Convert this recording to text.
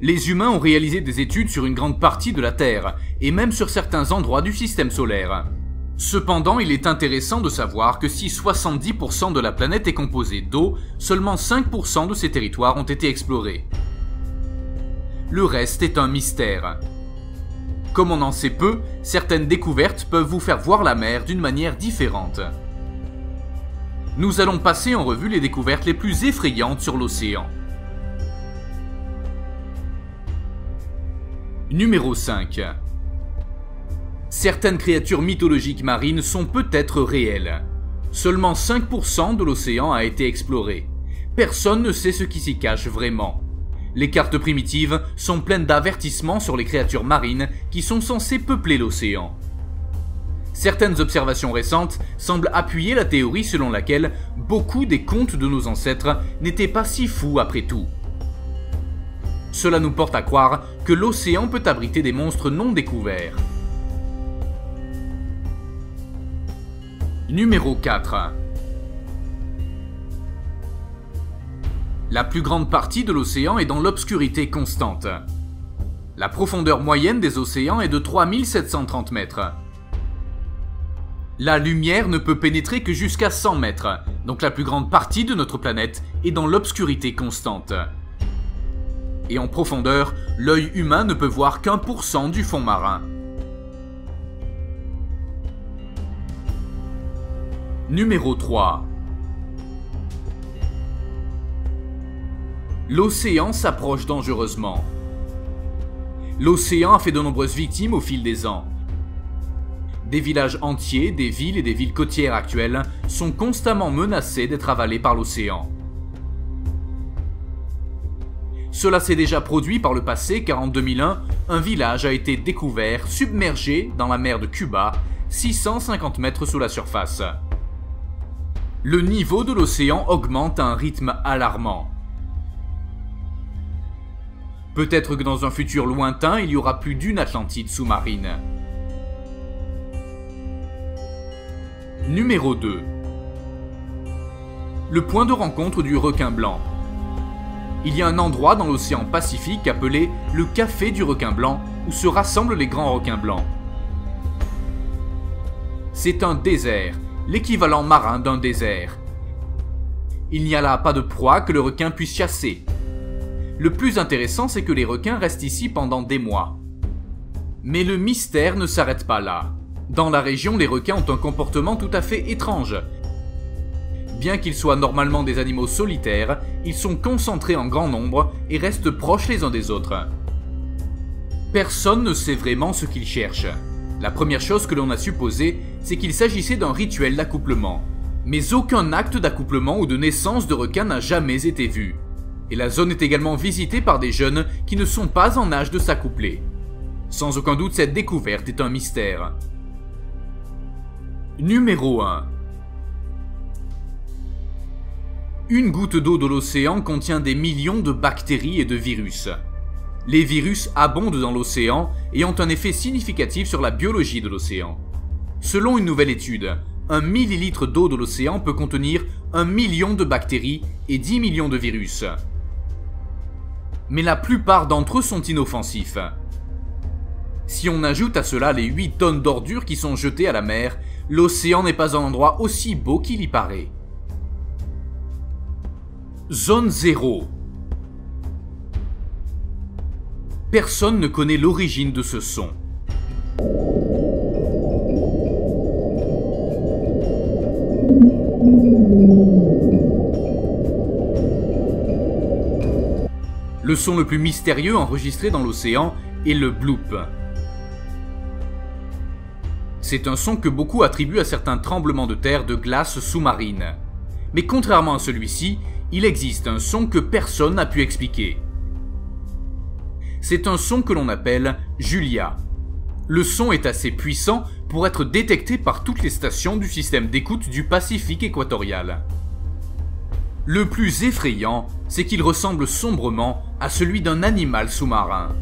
Les humains ont réalisé des études sur une grande partie de la Terre, et même sur certains endroits du système solaire. Cependant, il est intéressant de savoir que si 70% de la planète est composée d'eau, seulement 5% de ces territoires ont été explorés. Le reste est un mystère. Comme on en sait peu, certaines découvertes peuvent vous faire voir la mer d'une manière différente. Nous allons passer en revue les découvertes les plus effrayantes sur l'océan. Numéro 5. Certaines créatures mythologiques marines sont peut-être réelles. Seulement 5% de l'océan a été exploré. Personne ne sait ce qui s'y cache vraiment. Les cartes primitives sont pleines d'avertissements sur les créatures marines qui sont censées peupler l'océan. Certaines observations récentes semblent appuyer la théorie selon laquelle beaucoup des contes de nos ancêtres n'étaient pas si fous après tout. Cela nous porte à croire que l'océan peut abriter des monstres non découverts. Numéro 4. La plus grande partie de l'océan est dans l'obscurité constante. La profondeur moyenne des océans est de 3730 mètres. La lumière ne peut pénétrer que jusqu'à 100 mètres, donc la plus grande partie de notre planète est dans l'obscurité constante. Et en profondeur, l'œil humain ne peut voir qu'1% du fond marin. Numéro 3. L'océan s'approche dangereusement. L'océan a fait de nombreuses victimes au fil des ans. Des villages entiers, des villes et des villes côtières actuelles sont constamment menacés d'être avalés par l'océan. Cela s'est déjà produit par le passé car en 2001, un village a été découvert submergé dans la mer de Cuba, 650 mètres sous la surface. Le niveau de l'océan augmente à un rythme alarmant. Peut-être que dans un futur lointain, il y aura plus d'une Atlantide sous-marine. Numéro 2. Le point de rencontre du requin blanc. Il y a un endroit dans l'océan Pacifique appelé le Café du requin blanc où se rassemblent les grands requins blancs. C'est un désert, l'équivalent marin d'un désert. Il n'y a là pas de proie que le requin puisse chasser. Le plus intéressant, c'est que les requins restent ici pendant des mois. Mais le mystère ne s'arrête pas là. Dans la région, les requins ont un comportement tout à fait étrange. Bien qu'ils soient normalement des animaux solitaires, ils sont concentrés en grand nombre et restent proches les uns des autres. Personne ne sait vraiment ce qu'ils cherchent. La première chose que l'on a supposée, c'est qu'il s'agissait d'un rituel d'accouplement. Mais aucun acte d'accouplement ou de naissance de requin n'a jamais été vu. Et la zone est également visitée par des jeunes qui ne sont pas en âge de s'accoupler. Sans aucun doute, cette découverte est un mystère. Numéro 1. Une goutte d'eau de l'océan contient des millions de bactéries et de virus. Les virus abondent dans l'océan et ont un effet significatif sur la biologie de l'océan. Selon une nouvelle étude, 1 millilitre d'eau de l'océan peut contenir 1 million de bactéries et 10 millions de virus. Mais la plupart d'entre eux sont inoffensifs. Si on ajoute à cela les 8 tonnes d'ordures qui sont jetées à la mer, l'océan n'est pas un endroit aussi beau qu'il y paraît. Zone 0. Personne ne connaît l'origine de ce son. Le son le plus mystérieux enregistré dans l'océan est le bloop. C'est un son que beaucoup attribuent à certains tremblements de terre de glace sous-marine. Mais contrairement à celui-ci, il existe un son que personne n'a pu expliquer. C'est un son que l'on appelle Julia. Le son est assez puissant pour être détecté par toutes les stations du système d'écoute du Pacifique équatorial. Le plus effrayant, c'est qu'il ressemble sombrement à celui d'un animal sous-marin.